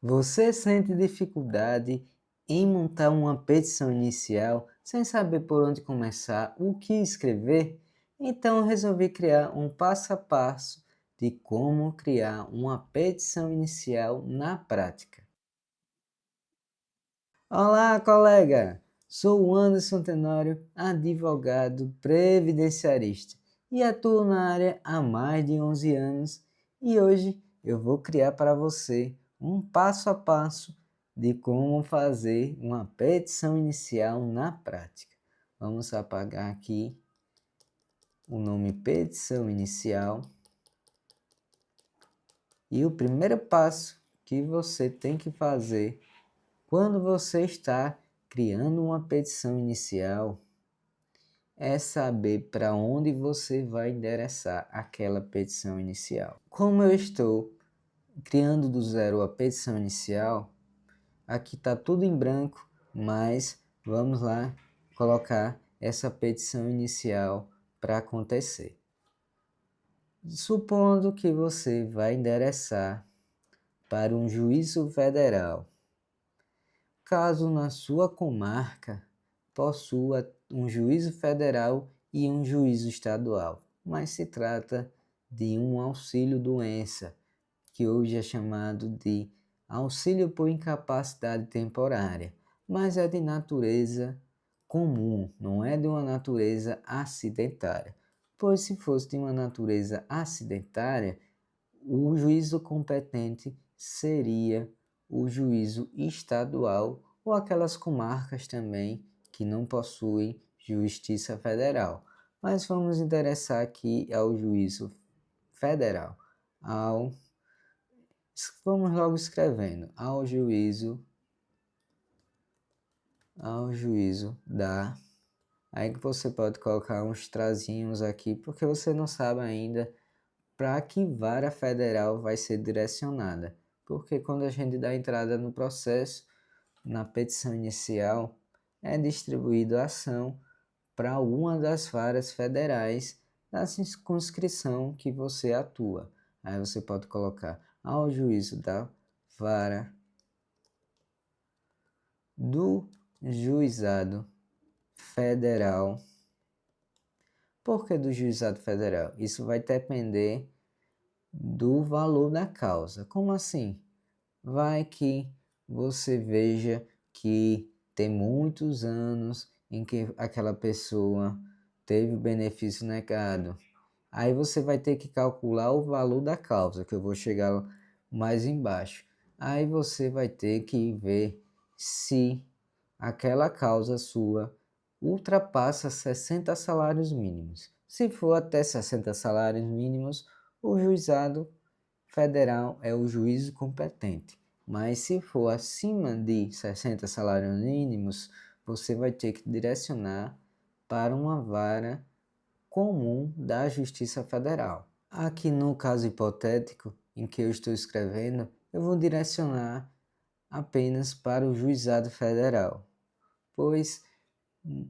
Você sente dificuldade em montar uma petição inicial sem saber por onde começar, o que escrever? Então eu resolvi criar um passo a passo de como criar uma petição inicial na prática. Olá, colega! Sou o Anderson Tenório, advogado previdenciarista e atuo na área há mais de 11 anos e hoje eu vou criar para você um passo a passo de como fazer uma petição inicial na prática. Vamos apagar aqui o nome petição inicial e o primeiro passo que você tem que fazer quando você está criando uma petição inicial é saber para onde você vai endereçar aquela petição inicial. Como eu estou criando do zero a petição inicial, aqui está tudo em branco, mas vamos lá colocar essa petição inicial para acontecer. Supondo que você vai endereçar para um juízo federal. Caso na sua comarca possua um juízo federal e um juízo estadual, mas se trata de um auxílio-doença, que hoje é chamado de auxílio por incapacidade temporária, mas é de natureza comum, não é de uma natureza acidentária. Pois se fosse de uma natureza acidentária, o juízo competente seria o juízo estadual ou aquelas comarcas também que não possuem justiça federal. Mas vamos interessar aqui ao juízo federal. Vamos logo escrevendo ao juízo da. Aí que você pode colocar uns trazinhos aqui, porque você não sabe ainda para que vara federal vai ser direcionada. Porque quando a gente dá entrada no processo, na petição inicial, é distribuída a ação para alguma das varas federais da circunscrição que você atua. Aí você pode colocar ao juízo da vara do juizado federal. Por que do juizado federal? Isso vai depender do valor da causa. Como assim? Vai que você veja que tem muitos anos em que aquela pessoa teve o benefício negado. Aí você vai ter que calcular o valor da causa, que eu vou chegar mais embaixo. Aí você vai ter que ver se aquela causa sua ultrapassa 60 salários mínimos. Se for até 60 salários mínimos, o juizado federal é o juízo competente. Mas se for acima de 60 salários mínimos, você vai ter que direcionar para uma vara comum da Justiça Federal. Aqui no caso hipotético em que eu estou escrevendo, eu vou direcionar apenas para o Juizado Federal, pois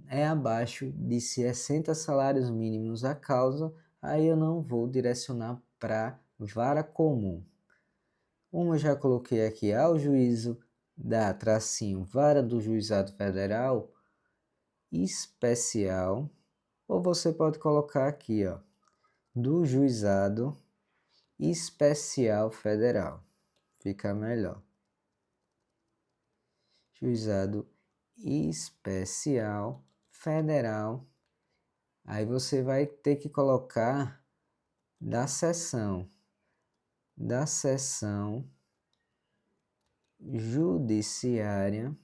é abaixo de 60 salários mínimos a causa, aí eu não vou direcionar para vara comum. Como eu já coloquei aqui ao juízo da tracinho vara do Juizado Federal especial, ou você pode colocar aqui, ó, do Juizado Especial Federal. Fica melhor. Juizado Especial Federal. Aí você vai ter que colocar da seção judiciária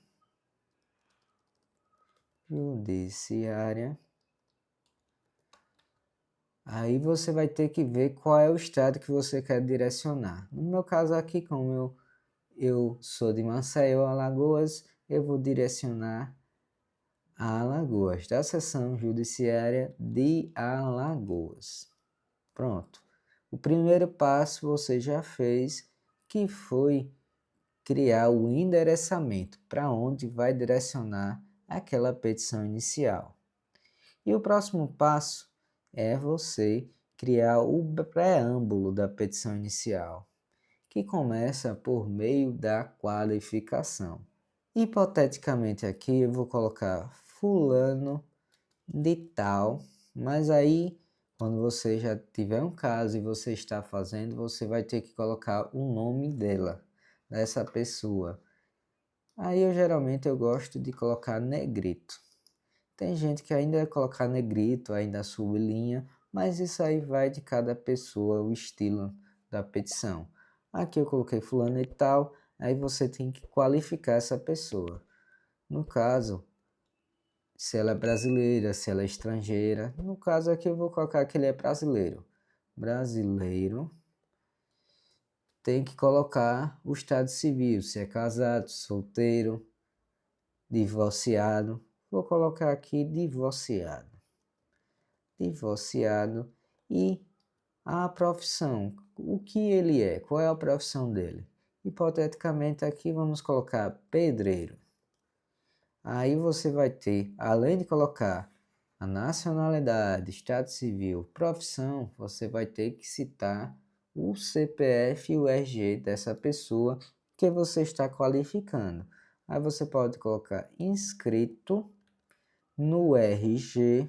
Aí você vai ter que ver qual é o estado que você quer direcionar. No meu caso aqui, como eu sou de Maceió, Alagoas, eu vou direcionar a Alagoas, da seção judiciária de Alagoas. Pronto. O primeiro passo você já fez, que foi criar o endereçamento para onde vai direcionar aquela petição inicial. E o próximo passo é você criar o preâmbulo da petição inicial, que começa por meio da qualificação. Hipoteticamente aqui eu vou colocar fulano de tal, mas aí quando você já tiver um caso e você está fazendo, você vai ter que colocar o nome dessa pessoa. Aí eu gosto de colocar negrito. Tem gente que ainda vai colocar negrito, ainda sublinha, mas isso aí vai de cada pessoa, o estilo da petição. Aqui eu coloquei fulano e tal, aí você tem que qualificar essa pessoa. No caso, se ela é brasileira, se ela é estrangeira. No caso aqui eu vou colocar que ele é brasileiro. Brasileiro. Tem que colocar o estado civil, se é casado, solteiro, divorciado. Vou colocar aqui divorciado. Divorciado. E a profissão. O que ele é? Qual é a profissão dele? Hipoteticamente aqui vamos colocar pedreiro. Aí você vai ter, além de colocar a nacionalidade, estado civil, profissão, você vai ter que citar o CPF e o RG dessa pessoa que você está qualificando. Aí você pode colocar inscrito no RG.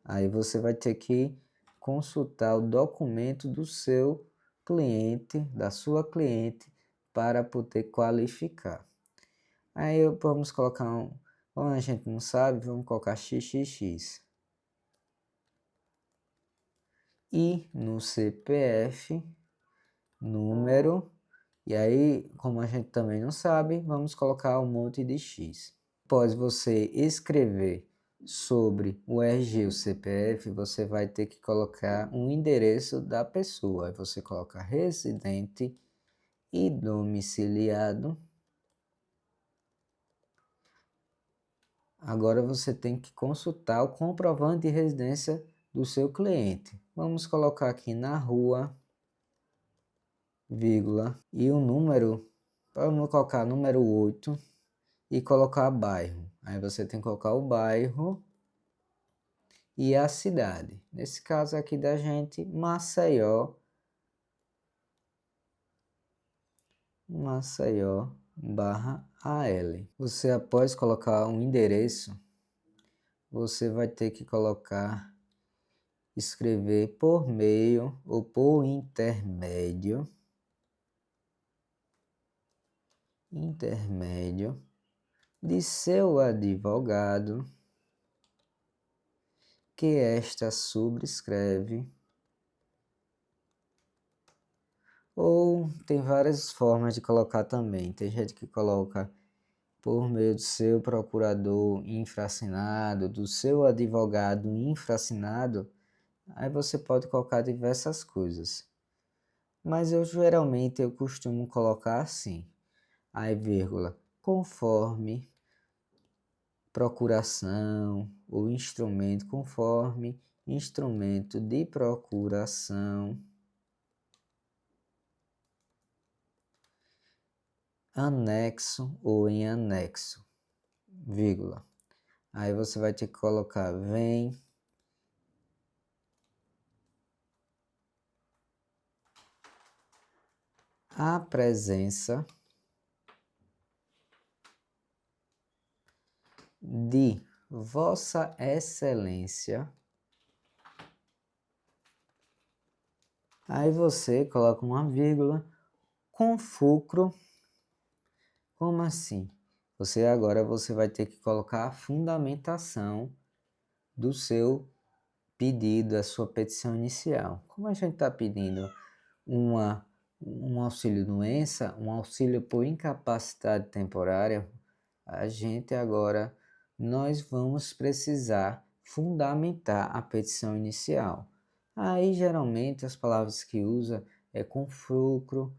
Aí você vai ter que consultar o documento do seu cliente, da sua cliente, para poder qualificar. Aí vamos colocar como a gente não sabe, vamos colocar XXX. E no CPF, número, e aí, como a gente também não sabe, vamos colocar um monte de X. Após você escrever sobre o RG e o CPF, você vai ter que colocar um endereço da pessoa. Aí você coloca residente e domiciliado. Agora você tem que consultar o comprovante de residência do seu cliente. Vamos colocar aqui na rua, vírgula, e o número, vamos colocar número 8 e colocar bairro. Aí você tem que colocar o bairro e a cidade. Nesse caso aqui da gente, Maceió, barra AL. Você após colocar um endereço, você vai ter que escrever por meio ou por intermédio de seu advogado que esta subscreve, ou tem várias formas de colocar também. Tem gente que coloca por meio do seu procurador infraassinado, do seu advogado infraassinado. Aí você pode colocar diversas coisas. Mas eu costumo colocar assim. Aí, vírgula, conforme procuração ou instrumento, conforme instrumento de procuração, anexo ou em anexo, vírgula. Aí você vai ter que colocar vem a presença de Vossa Excelência. Aí você coloca uma vírgula com fulcro. Como assim? Agora você vai ter que colocar a fundamentação do seu pedido, a sua petição inicial. Como a gente está pedindo um auxílio doença, um auxílio por incapacidade temporária, nós vamos precisar fundamentar a petição inicial. Aí geralmente as palavras que usa é com fulcro,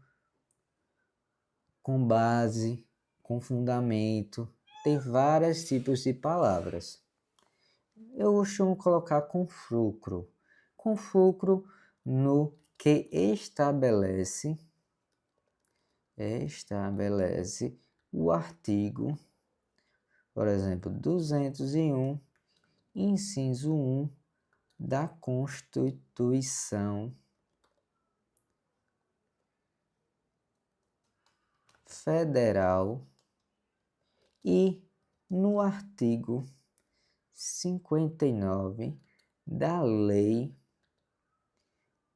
com base, com fundamento, tem vários tipos de palavras. Eu costumo colocar com fulcro no que estabelece o artigo, por exemplo, 201, inciso 1 da Constituição Federal e no artigo 59 da Lei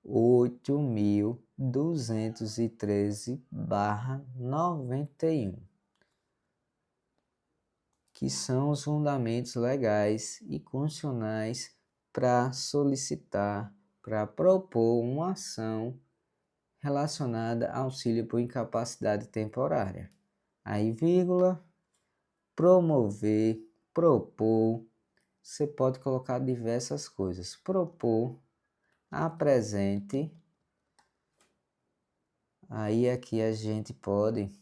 8.213/91, que são os fundamentos legais e constitucionais para solicitar, para propor uma ação relacionada a auxílio por incapacidade temporária. Aí, vírgula, promover, propor, você pode colocar diversas coisas. Propor, apresente. Aí aqui a gente pode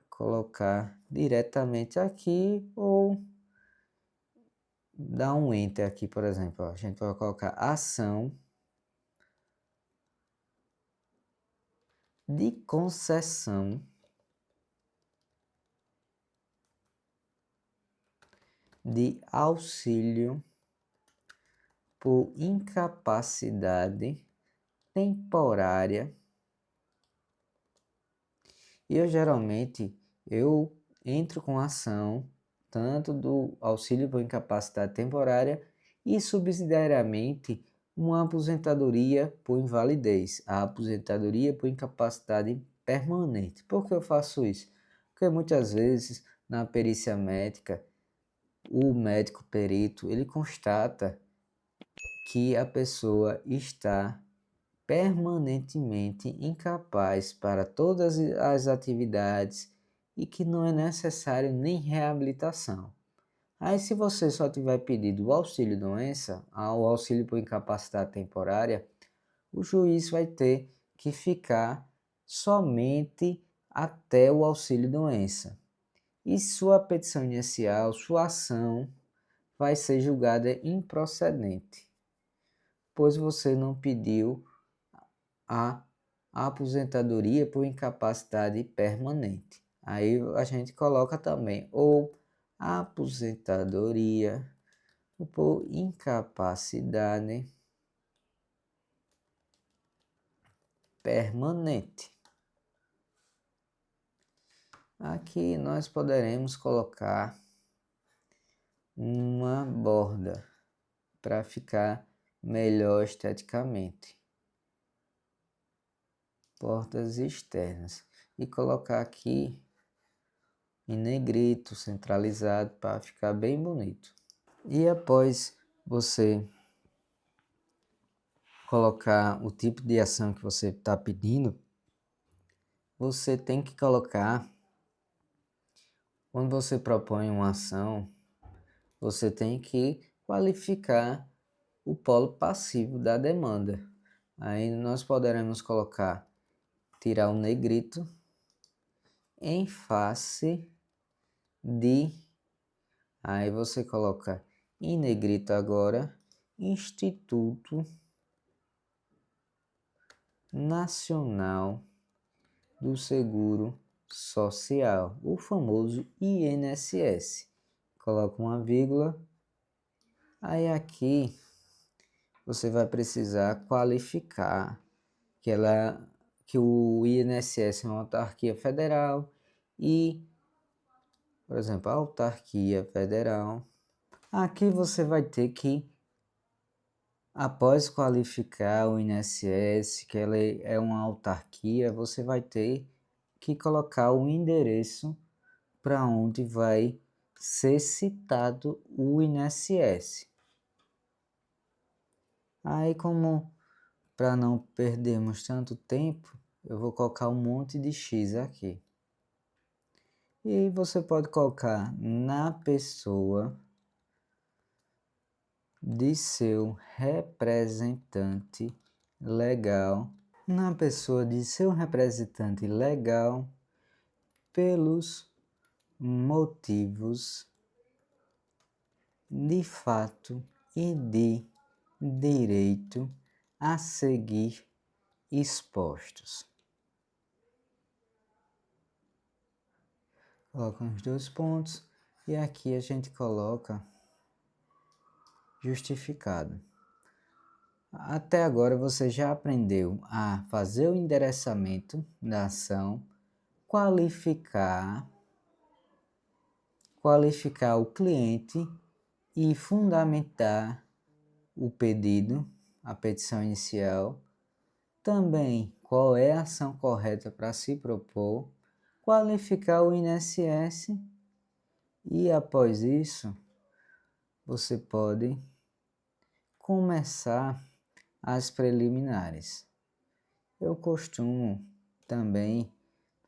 colocar diretamente aqui ou dar um enter aqui, por exemplo. A gente vai colocar ação de concessão de auxílio por incapacidade temporária. E eu entro com ação tanto do auxílio por incapacidade temporária e subsidiariamente uma aposentadoria por invalidez, a aposentadoria por incapacidade permanente. Por que eu faço isso? Porque muitas vezes na perícia médica o médico perito ele constata que a pessoa está permanentemente incapaz para todas as atividades e que não é necessário nem reabilitação. Aí, se você só tiver pedido o auxílio doença, o auxílio por incapacidade temporária, o juiz vai ter que ficar somente até o auxílio doença. E sua petição inicial, sua ação, vai ser julgada improcedente, pois você não pediu a aposentadoria por incapacidade permanente. Aí a gente coloca também ou aposentadoria por incapacidade permanente. Aqui nós poderemos colocar uma borda para ficar melhor esteticamente. Portas externas. E colocar aqui em negrito, centralizado, para ficar bem bonito. E após você colocar o tipo de ação que você está pedindo, você tem que colocar, quando você propõe uma ação, você tem que qualificar o polo passivo da demanda. Aí nós poderemos colocar, tirar o negrito em face de, aí você coloca em negrito agora, Instituto Nacional do Seguro Social, o famoso INSS. Coloca uma vírgula, aí aqui você vai precisar qualificar que o INSS é uma autarquia federal e, por exemplo, a autarquia federal. Aqui você vai ter que, após qualificar o INSS, que ela é uma autarquia, você vai ter que colocar o endereço para onde vai ser citado o INSS. Aí, como para não perdermos tanto tempo, eu vou colocar um monte de X aqui. E você pode colocar na pessoa de seu representante legal, na pessoa de seu representante legal, pelos motivos de fato e de direito a seguir expostos. Coloca os dois pontos e aqui a gente coloca justificado. Até agora você já aprendeu a fazer o endereçamento da ação, qualificar o cliente e fundamentar o pedido, a petição inicial. Também, qual é a ação correta para se propor, qualificar o INSS e, após isso, você pode começar as preliminares. Eu costumo também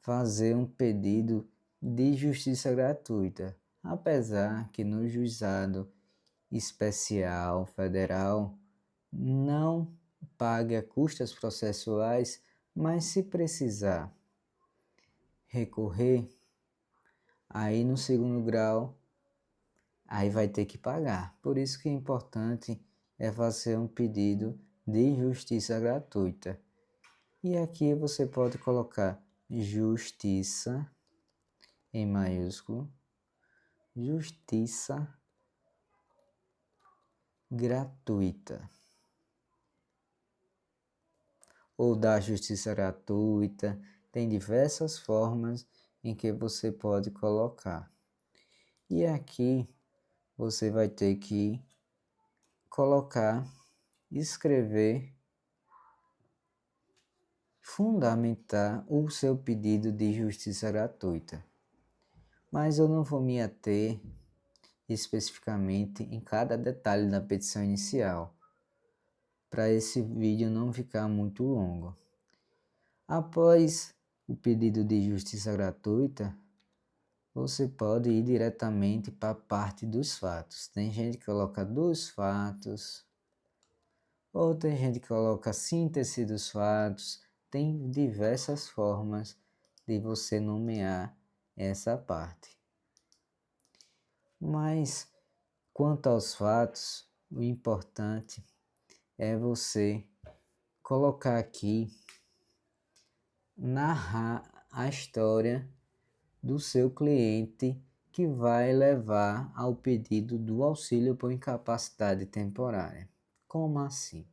fazer um pedido de justiça gratuita, apesar que no juizado especial federal não paga custas processuais, mas se precisar recorrer, aí no segundo grau, aí vai ter que pagar. Por isso que é importante fazer um pedido de justiça gratuita. E aqui você pode colocar justiça em maiúsculo, justiça gratuita. Ou da justiça gratuita, tem diversas formas em que você pode colocar. E aqui você vai ter que colocar, escrever, fundamentar o seu pedido de justiça gratuita. Mas eu não vou me ater especificamente em cada detalhe da petição inicial, para esse vídeo não ficar muito longo. Após o pedido de justiça gratuita, você pode ir diretamente para a parte dos fatos. Tem gente que coloca dos fatos, ou tem gente que coloca síntese dos fatos. Tem diversas formas de você nomear essa parte. Mas, quanto aos fatos, o importante é você colocar aqui, narrar a história do seu cliente que vai levar ao pedido do auxílio por incapacidade temporária. Como assim?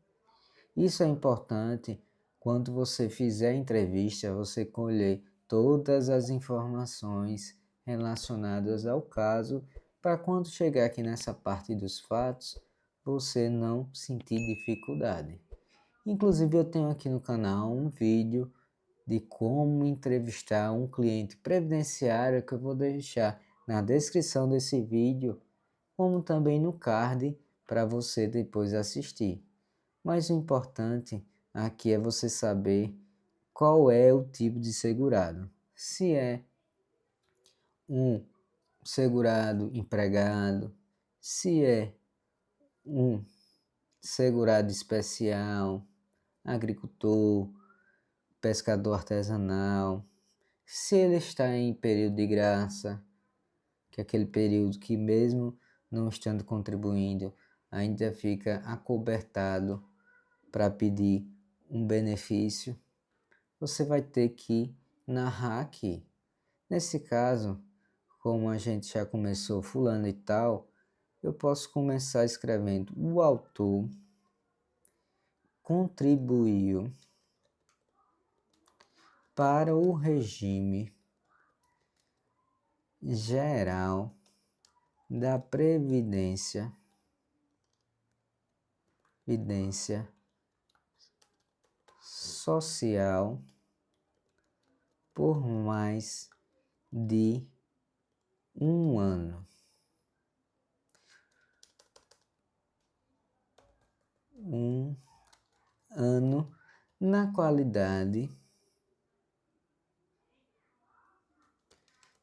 Isso é importante quando você fizer a entrevista, você colher todas as informações relacionadas ao caso, para quando chegar aqui nessa parte dos fatos, você não sentir dificuldade. Inclusive eu tenho aqui no canal um vídeo de como entrevistar um cliente previdenciário que eu vou deixar na descrição desse vídeo, como também no card para você depois assistir. Mas o importante aqui é você saber qual é o tipo de segurado. Se é um segurado empregado, se é um segurado especial, agricultor, pescador artesanal, se ele está em período de graça, que é aquele período que mesmo não estando contribuindo, ainda fica acobertado para pedir um benefício, você vai ter que narrar aqui. Nesse caso, como a gente já começou fulano e tal, eu posso começar escrevendo: o autor contribuiu para o regime geral da Previdência Social por mais de um ano. Na qualidade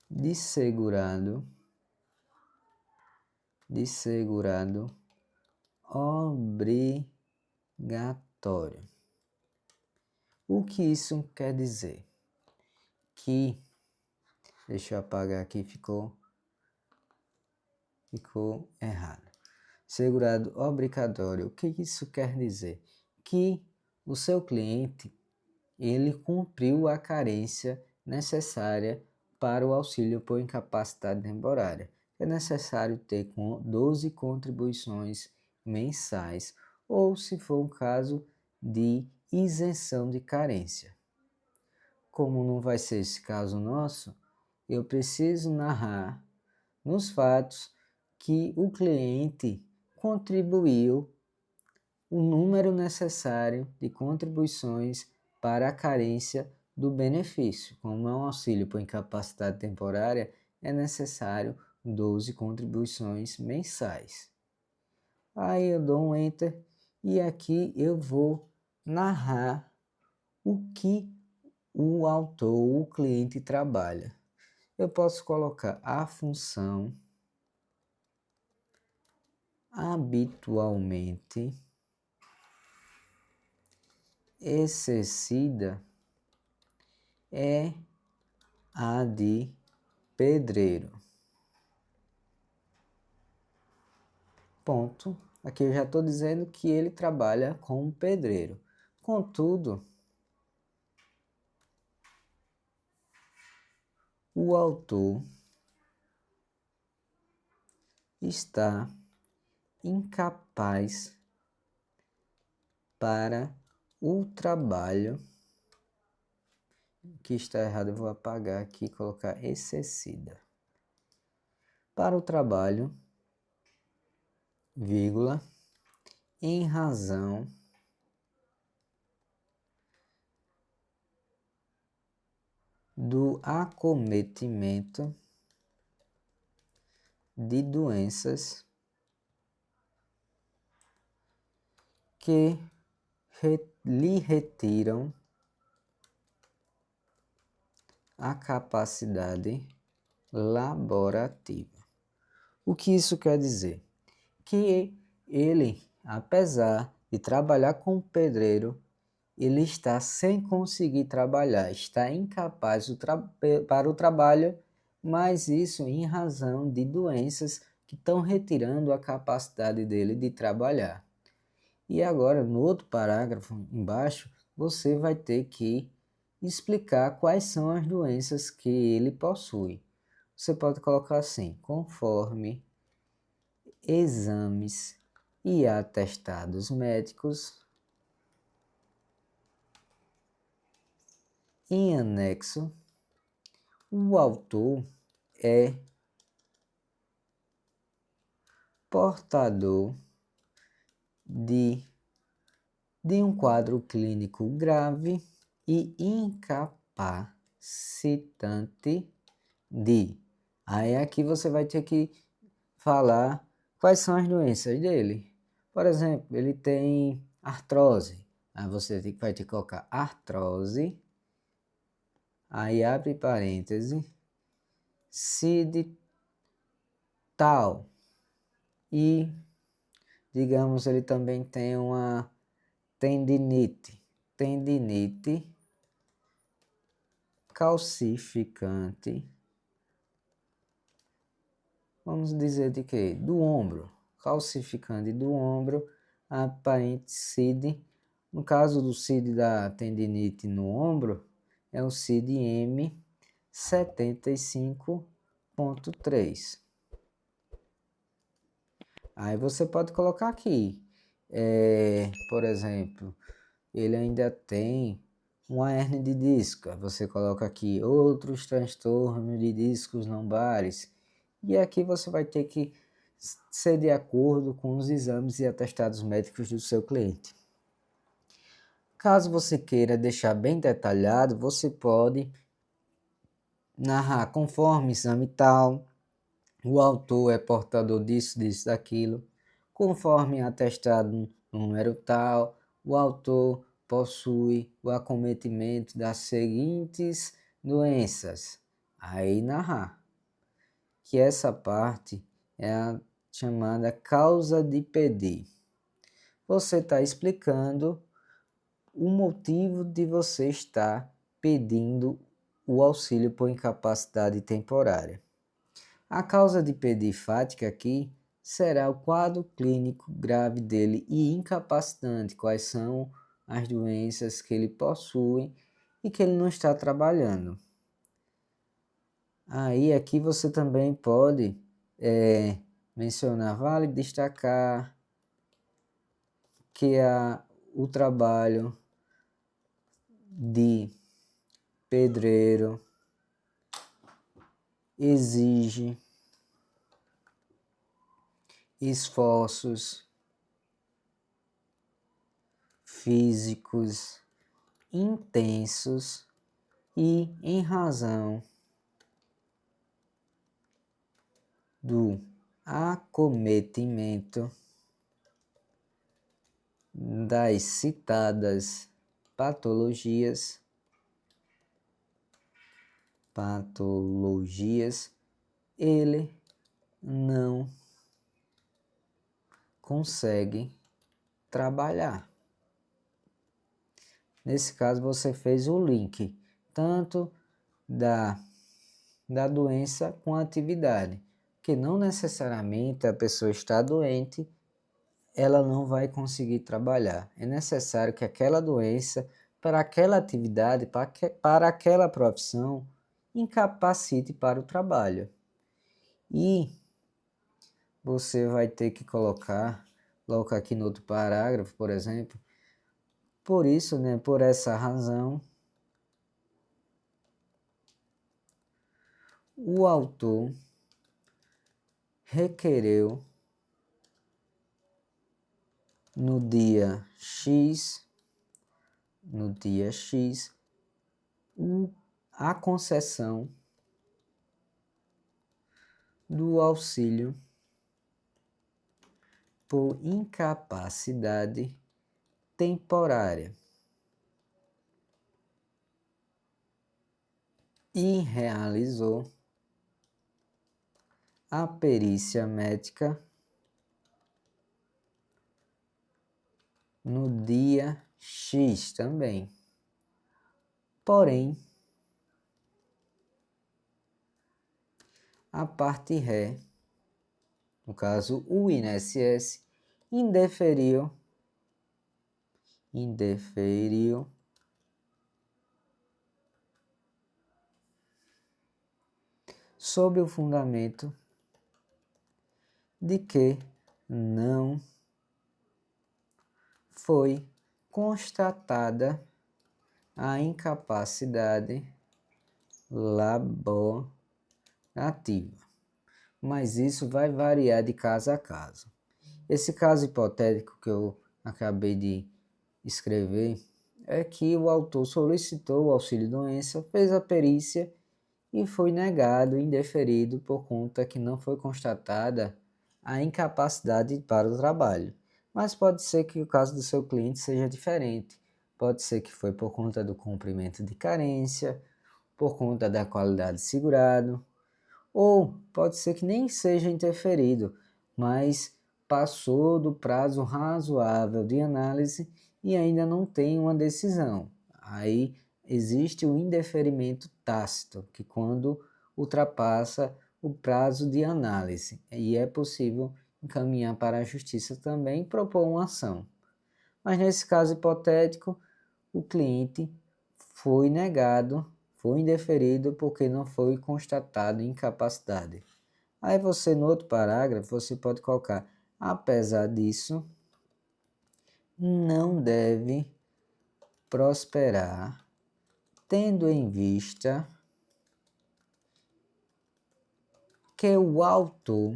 de segurado obrigatório. O que isso quer dizer? Que, deixa eu apagar aqui, ficou errado. Segurado obrigatório, o que isso quer dizer? Que o seu cliente, ele cumpriu a carência necessária para o auxílio por incapacidade temporária. É necessário ter 12 contribuições mensais, ou se for um caso de isenção de carência. como não vai ser esse caso nosso, eu preciso narrar nos fatos que o cliente contribuiu o número necessário de contribuições para a carência do benefício. Como é um auxílio por incapacidade temporária, é necessário 12 contribuições mensais. Aí eu dou um Enter e aqui eu vou narrar o que o autor, o cliente trabalha. Eu posso colocar a função habitualmente exercida é a de pedreiro. Ponto. Aqui eu já estou dizendo que ele trabalha como pedreiro. Contudo, o autor está incapaz para o trabalho. Que está errado, eu vou apagar aqui e colocar exercida. Para o trabalho, vírgula, em razão do acometimento de doenças que lhe retiram a capacidade laborativa. O que isso quer dizer? Que ele, apesar de trabalhar como pedreiro, ele está sem conseguir trabalhar, está incapaz para o trabalho, mas isso em razão de doenças que estão retirando a capacidade dele de trabalhar. E agora, no outro parágrafo embaixo, você vai ter que explicar quais são as doenças que ele possui. Você pode colocar assim, conforme exames e atestados médicos em anexo, o autor é portador de um quadro clínico grave e incapacitante de. Aí aqui você vai ter que falar quais são as doenças dele. Por exemplo, ele tem artrose. Aí você vai ter que colocar artrose. Aí abre parêntese. CID tal. E, digamos, ele também tem uma tendinite. Tendinite calcificante. Vamos dizer de quê? Do ombro. Calcificante do ombro, aparente CID. No caso do CID da tendinite no ombro, é o CID-M 75.3. Aí você pode colocar aqui, por exemplo, ele ainda tem uma hérnia de disco. Você coloca aqui outros transtornos de discos lombares. E aqui você vai ter que ser de acordo com os exames e atestados médicos do seu cliente. Caso você queira deixar bem detalhado, você pode narrar conforme exame tal, o autor é portador disso, disso, daquilo, conforme atestado número tal, o autor possui o acometimento das seguintes doenças. Aí narrar. Que essa parte é a chamada causa de pedir. Você está explicando o motivo de você estar pedindo o auxílio por incapacidade temporária. A causa de pedir fática aqui será o quadro clínico grave dele e incapacitante, quais são as doenças que ele possui e que ele não está trabalhando. Aí aqui você também pode mencionar, vale destacar que o trabalho de pedreiro exige esforços físicos intensos e, em razão do acometimento das citadas patologias, ele não consegue trabalhar. Nesse caso, você fez o link tanto da doença com a atividade, que não necessariamente a pessoa está doente, ela não vai conseguir trabalhar. É necessário que aquela doença, para aquela atividade, para aquela profissão, incapacite para o trabalho. E você vai ter que colocar aqui no outro parágrafo, por exemplo, por isso, por essa razão, o autor requereu no dia X, a concessão do auxílio por incapacidade temporária e realizou a perícia médica no dia X também. Porém, a parte ré, no caso o INSS, indeferiu sob o fundamento de que não foi constatada a incapacidade laborativa. Mas isso vai variar de caso a caso. Esse caso hipotético que eu acabei de escrever é que o autor solicitou o auxílio-doença, fez a perícia e foi negado, indeferido por conta que não foi constatada a incapacidade para o trabalho. Mas pode ser que o caso do seu cliente seja diferente. Pode ser que foi por conta do cumprimento de carência, por conta da qualidade segurado, ou pode ser que nem seja interferido, mas passou do prazo razoável de análise e ainda não tem uma decisão. Aí existe o indeferimento tácito, que quando ultrapassa o prazo de análise, e é possível encaminhar para a justiça também e propor uma ação. Mas nesse caso hipotético, o cliente foi negado, foi indeferido porque não foi constatado incapacidade. Aí você, no outro parágrafo, você pode colocar, apesar disso, não deve prosperar, tendo em vista que o autor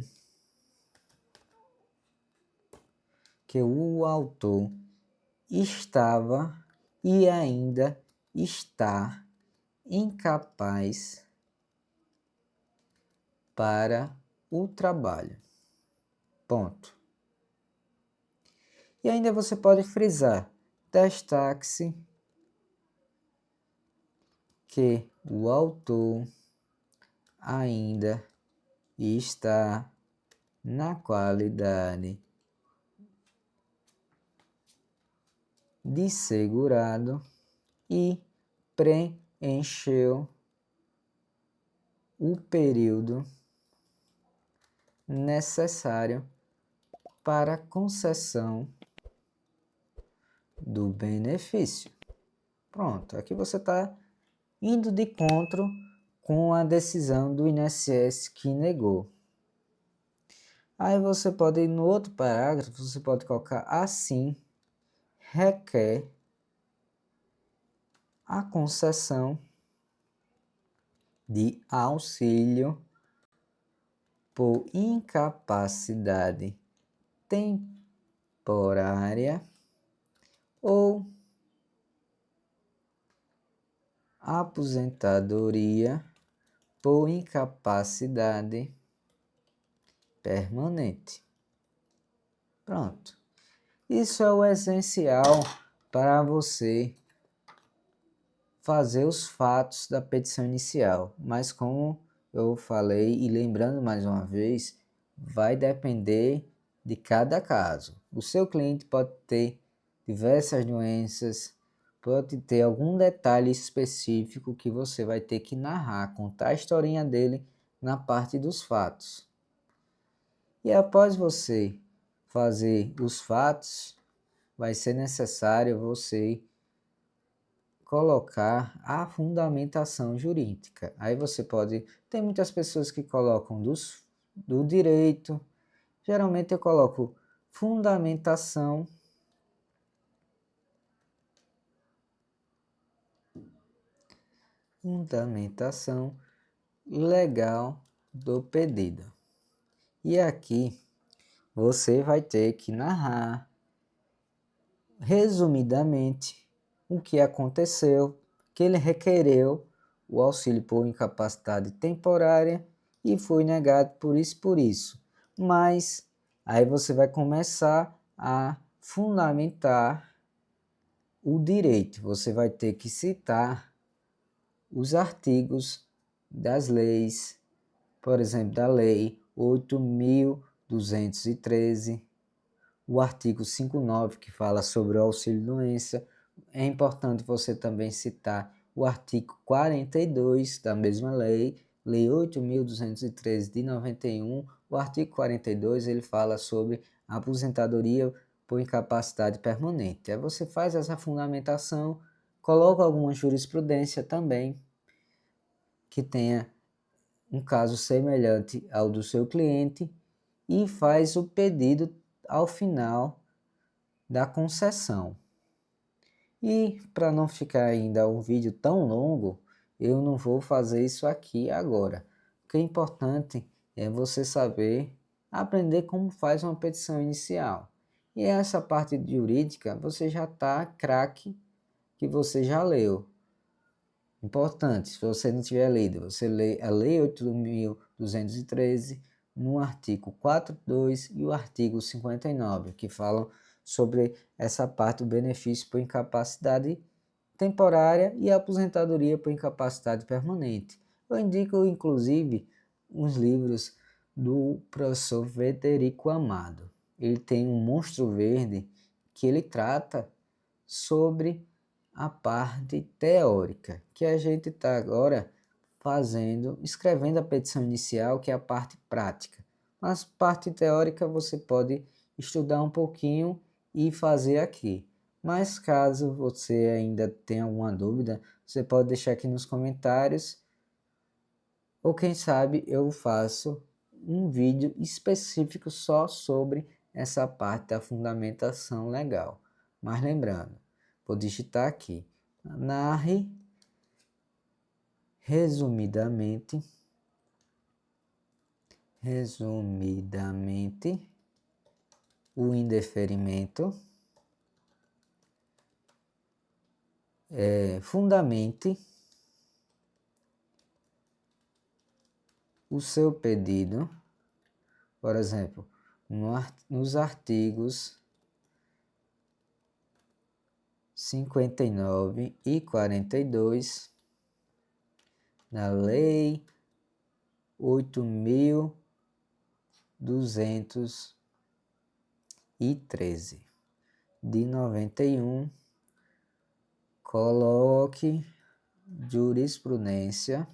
estava e ainda está incapaz para o trabalho. Ponto. E ainda você pode frisar, destaque-se que o autor ainda está na qualidade de segurado e preencheu o período necessário para a concessão do benefício. Pronto, aqui você está indo de encontro com a decisão do INSS que negou. Aí você pode ir no outro parágrafo, você pode colocar assim, requer a concessão de auxílio por incapacidade temporária ou aposentadoria por incapacidade permanente. Pronto. Isso é o essencial para você fazer os fatos da petição inicial, mas como eu falei e lembrando mais uma vez, vai depender de cada caso. O seu cliente pode ter diversas doenças, pode ter algum detalhe específico que você vai ter que narrar, contar a historinha dele na parte dos fatos. E após você fazer os fatos, vai ser necessário você colocar a fundamentação jurídica. Aí você pode... Tem muitas pessoas que colocam do direito. Geralmente eu coloco fundamentação legal do pedido. E aqui você vai ter que narrar resumidamente o que aconteceu, que ele requereu o auxílio por incapacidade temporária e foi negado por isso. Mas aí você vai começar a fundamentar o direito. Você vai ter que citar os artigos das leis, por exemplo, da Lei 8.213, o artigo 59, que fala sobre o auxílio-doença. É importante você também citar o artigo 42 da mesma lei, Lei 8.213 de 91. O artigo 42 ele fala sobre a aposentadoria por incapacidade permanente. Aí você faz essa fundamentação, coloca alguma jurisprudência também que tenha um caso semelhante ao do seu cliente e faz o pedido ao final da concessão. E para não ficar ainda um vídeo tão longo, eu não vou fazer isso aqui agora. O que é importante é você saber aprender como faz uma petição inicial. E essa parte jurídica você já está craque, que você já leu. Importante, se você não tiver lido, você lê a Lei 8.213 no artigo 42 e o artigo 59, que falam sobre essa parte do benefício por incapacidade temporária e aposentadoria por incapacidade permanente. Eu indico, inclusive, uns livros do professor Frederico Amado. Ele tem um Monstro Verde que ele trata sobre a parte teórica, que a gente está agora escrevendo a petição inicial, que é a parte prática. Mas parte teórica você pode estudar um pouquinho e fazer aqui. Mas caso você ainda tenha alguma dúvida, você pode deixar aqui nos comentários, ou quem sabe eu faço um vídeo específico só sobre essa parte da fundamentação legal. Mas lembrando, vou digitar aqui, narre resumidamente o indeferimento, fundamente o seu pedido, por exemplo, nos artigos 59 e 42 da Lei 8.213 de 91, coloque jurisprudência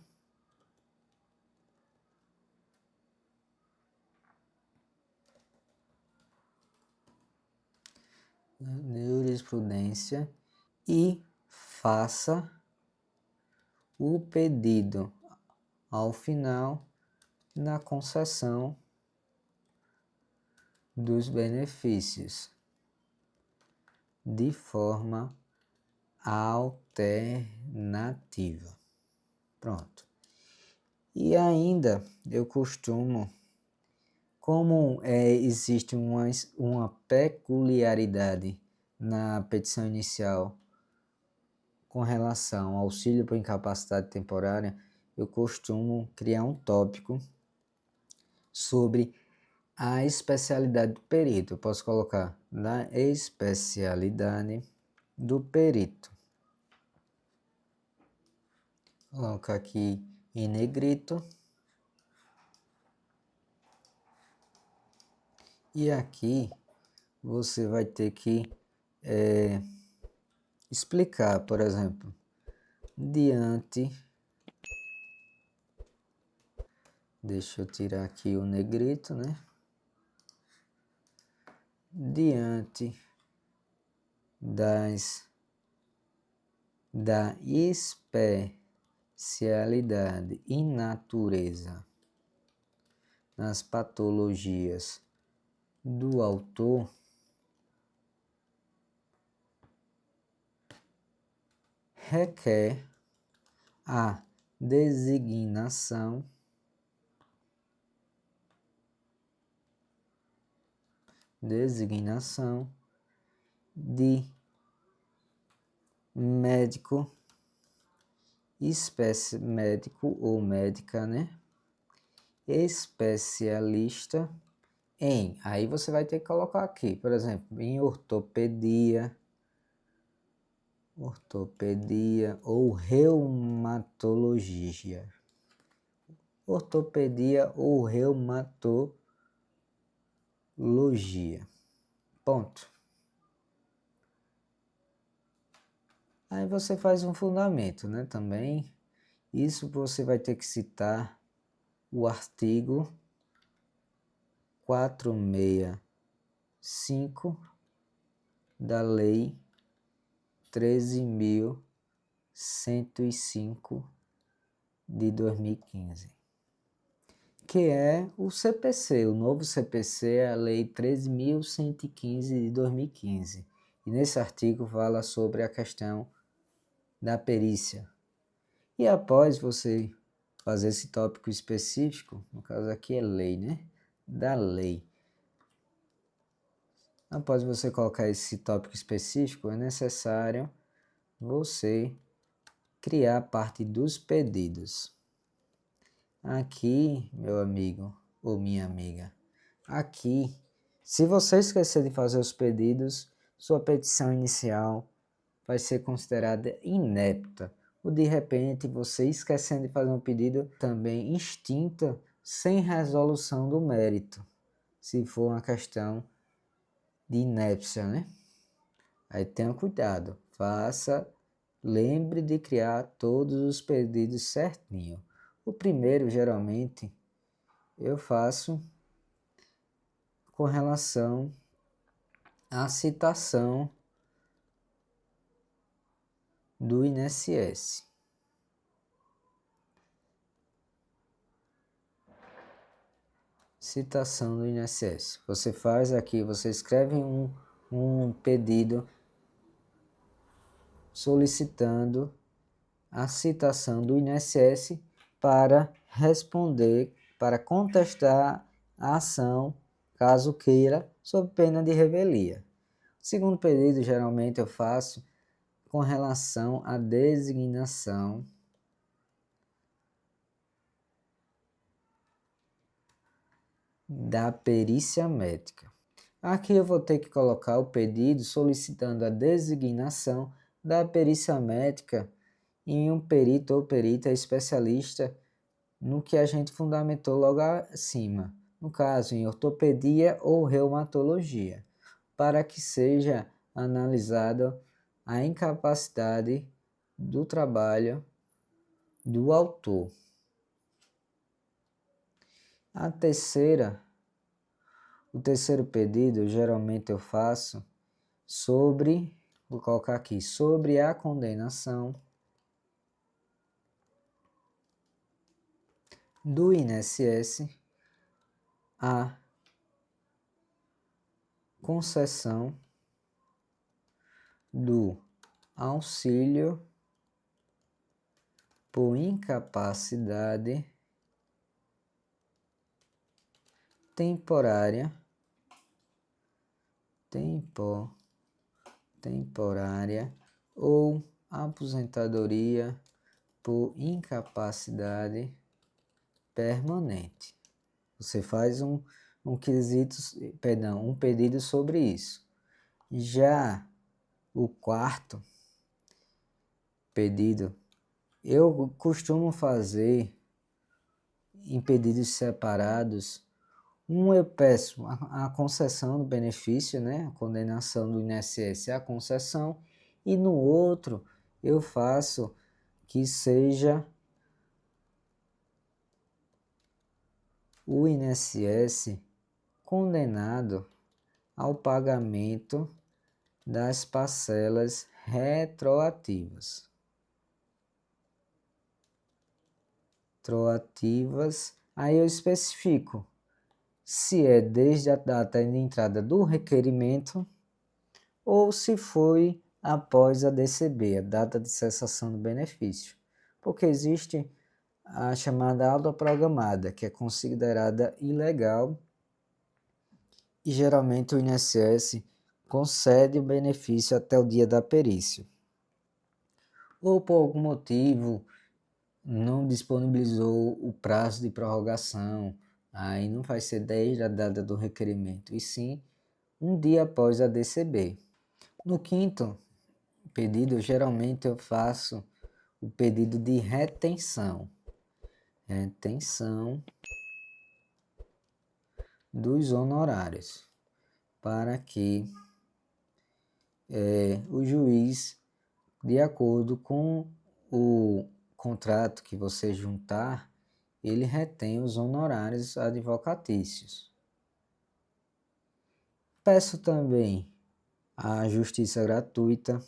e faça o pedido ao final na concessão dos benefícios de forma alternativa. Pronto. E ainda eu costumo, como existe uma peculiaridade na petição inicial com relação ao auxílio por incapacidade temporária, eu costumo criar um tópico sobre a especialidade do perito. Eu posso colocar na especialidade do perito. Vou colocar aqui em negrito. E aqui você vai ter que explicar, por exemplo, deixa eu tirar aqui o negrito, né? Diante da especialidade e natureza nas patologias do autor, requer a designação de médico ou médica, né? Especialista em, aí você vai ter que colocar aqui, por exemplo, em ortopedia ou reumatologia. Ortopedia ou reumatologia. Ponto. Aí você faz um fundamento, né? Também. Isso você vai ter que citar o artigo 465 da Lei 13.105 de 2015, que é o CPC, o novo CPC é a Lei 13.115 de 2015. E nesse artigo fala sobre a questão da perícia. E após você fazer esse tópico específico, no caso aqui é lei, né? Da lei. Após você colocar esse tópico específico, é necessário você criar a parte dos pedidos. Aqui, meu amigo ou minha amiga, aqui, se você esquecer de fazer os pedidos, sua petição inicial vai ser considerada inepta. Ou de repente, você esquecendo de fazer um pedido, também extinta, sem resolução do mérito, se for uma questão de inépcia, né? Aí tenha cuidado, lembre de criar todos os pedidos certinho. O primeiro, geralmente, eu faço com relação à citação do INSS. Citação do INSS. Você faz aqui, você escreve um pedido solicitando a citação do INSS para responder, para contestar a ação, caso queira, sob pena de revelia. O segundo pedido, geralmente, eu faço com relação à designação da perícia médica. Aqui eu vou ter que colocar o pedido solicitando a designação da perícia médica em um perito ou perita especialista no que a gente fundamentou logo acima, no caso em ortopedia ou reumatologia, para que seja analisada a incapacidade do trabalho do autor. O terceiro pedido, geralmente eu faço vou colocar aqui, sobre a condenação do INSS à concessão do auxílio por incapacidade temporária, ou aposentadoria por incapacidade permanente. Você faz um pedido sobre isso. Já o quarto pedido, eu costumo fazer em pedidos separados. Eu peço a concessão do benefício, né? A condenação do INSS à concessão, e no outro eu faço que seja o INSS condenado ao pagamento das parcelas retroativas. Aí eu especifico se é desde a data de entrada do requerimento ou se foi após a DCB, a data de cessação do benefício, porque existe a chamada autoprogramada, que é considerada ilegal, e geralmente o INSS concede o benefício até o dia da perícia. Ou por algum motivo não disponibilizou o prazo de prorrogação, aí não vai ser desde a data do requerimento, e sim um dia após a DCB. No quinto pedido, geralmente eu faço o pedido de retenção dos honorários, para que o juiz, de acordo com o contrato que você juntar, ele retém os honorários advocatícios. Peço também a justiça gratuita.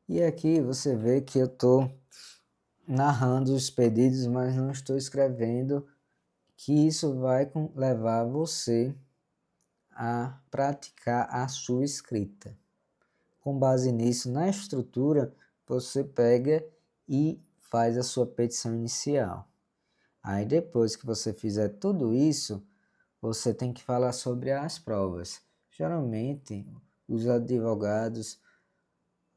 E aqui você vê que eu estou narrando os pedidos, mas não estou escrevendo, que isso vai levar você a praticar a sua escrita. Com base nisso, na estrutura, você pega e faz a sua petição inicial. Aí depois que você fizer tudo isso, você tem que falar sobre as provas. Geralmente, os advogados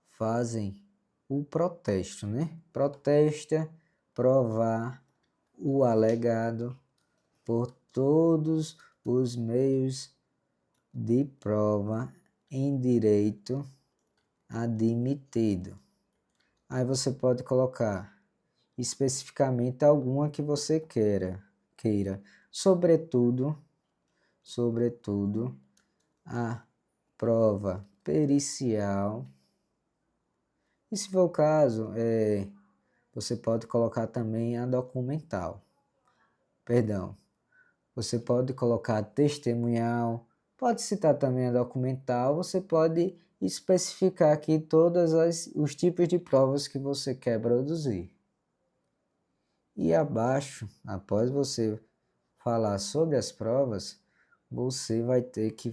fazem o protesto, né? Protesta provar o alegado por todos os meios de prova em direito admitido. Aí você pode colocar especificamente alguma que você queira. Sobretudo, a prova pericial. E se for o caso, você pode colocar também a documental. Você pode colocar testemunhal, pode citar também a documental, você pode especificar aqui todos os tipos de provas que você quer produzir. E abaixo, após você falar sobre as provas, você vai ter que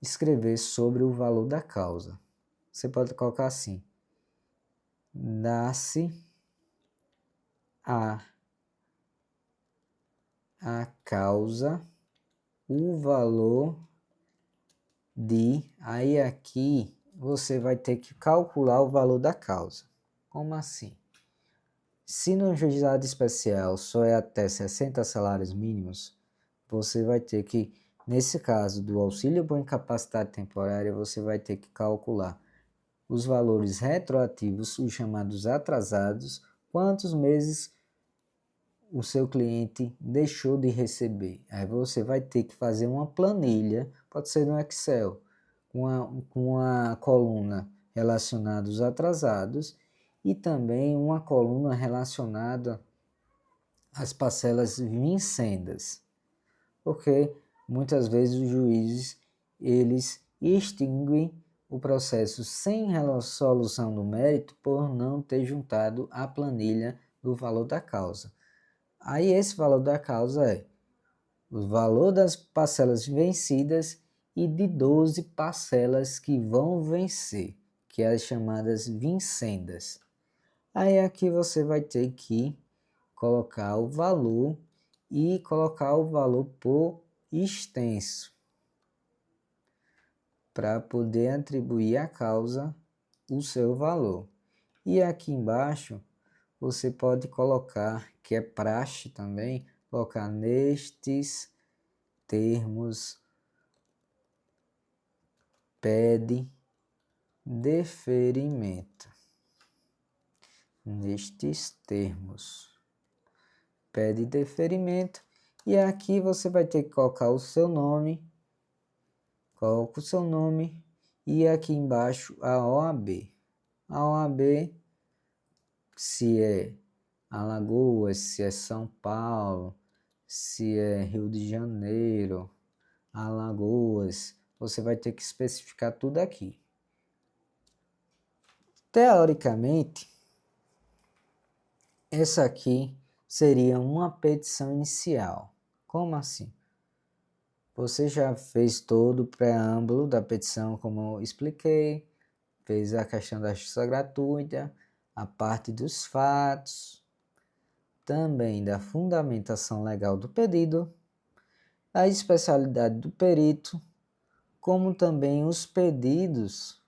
escrever sobre o valor da causa. Você pode colocar assim: dá-se a causa o valor de... Aí aqui você vai ter que calcular o valor da causa. Como assim? Se no juizado especial só é até 60 salários mínimos, você vai ter que, nesse caso do auxílio por incapacidade temporária, você vai ter que calcular os valores retroativos, os chamados atrasados, quantos meses o seu cliente deixou de receber. Aí você vai ter que fazer uma planilha, pode ser no Excel, com a coluna relacionada aos atrasados e também uma coluna relacionada às parcelas vincendas. Porque muitas vezes os juízes eles extinguem o processo sem resolução do mérito por não ter juntado a planilha do valor da causa. Aí esse valor da causa é o valor das parcelas vencidas e de 12 parcelas que vão vencer, que é as chamadas vincendas. Aí aqui você vai ter que colocar o valor e colocar o valor por extenso para poder atribuir à causa o seu valor. E aqui embaixo você pode colocar, que é praxe também, colocar nestes termos pede deferimento. Nestes termos pede deferimento. E aqui você vai ter que colocar o seu nome. Coloca o seu nome e aqui embaixo a OAB. A OAB, se é Alagoas, se é São Paulo, se é Rio de Janeiro, Alagoas, você vai ter que especificar tudo aqui. Teoricamente, essa aqui seria uma petição inicial. Como assim? Você já fez todo o preâmbulo da petição, como eu expliquei, fez a questão da justiça gratuita, a parte dos fatos, também da fundamentação legal do pedido, a especialidade do perito, como também os pedidos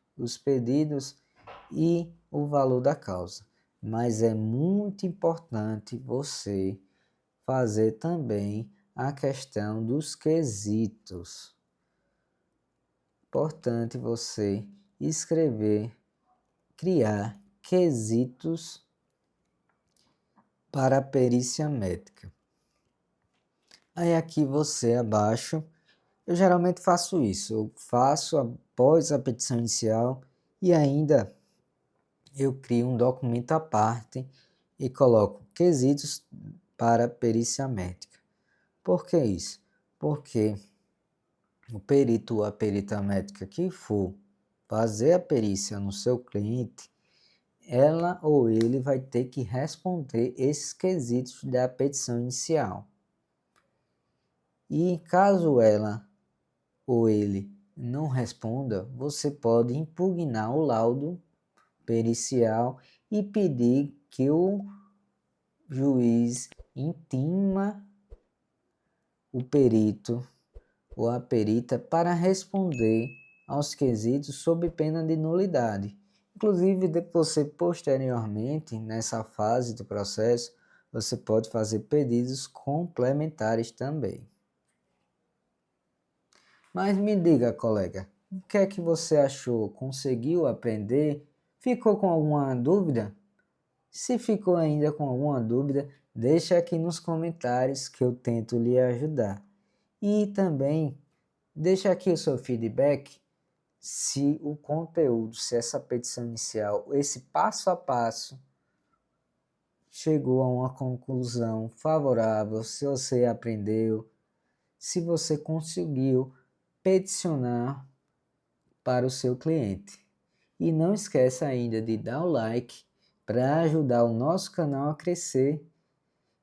e o valor da causa. Mas é muito importante você fazer também a questão dos quesitos. Importante você escrever, criar quesitos para a perícia médica. Aí aqui você abaixo, eu geralmente faço isso, eu faço após a petição inicial e ainda eu crio um documento à parte e coloco quesitos para a perícia médica. Por que isso? Porque o perito ou a perita médica que for fazer a perícia no seu cliente, ela ou ele vai ter que responder esses quesitos da petição inicial. E caso ela ou ele não responda, você pode impugnar o laudo pericial e pedir que o juiz intima o perito ou a perita para responder aos quesitos sob pena de nulidade. Inclusive, você posteriormente, nessa fase do processo, você pode fazer pedidos complementares também. Mas me diga, colega, o que é que você achou? Conseguiu aprender? Ficou com alguma dúvida? Se ficou ainda com alguma dúvida, deixa aqui nos comentários que eu tento lhe ajudar. E também deixa aqui o seu feedback se o conteúdo, se essa petição inicial, esse passo a passo chegou a uma conclusão favorável, se você aprendeu, se você conseguiu peticionar para o seu cliente. E não esqueça ainda de dar o like para ajudar o nosso canal a crescer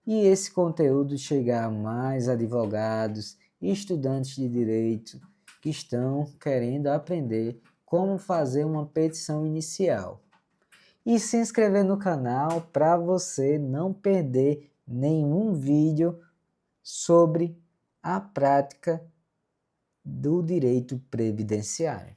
e esse conteúdo chegar a mais advogados e estudantes de direito que estão querendo aprender como fazer uma petição inicial. E se inscrever no canal para você não perder nenhum vídeo sobre a prática do direito previdenciário.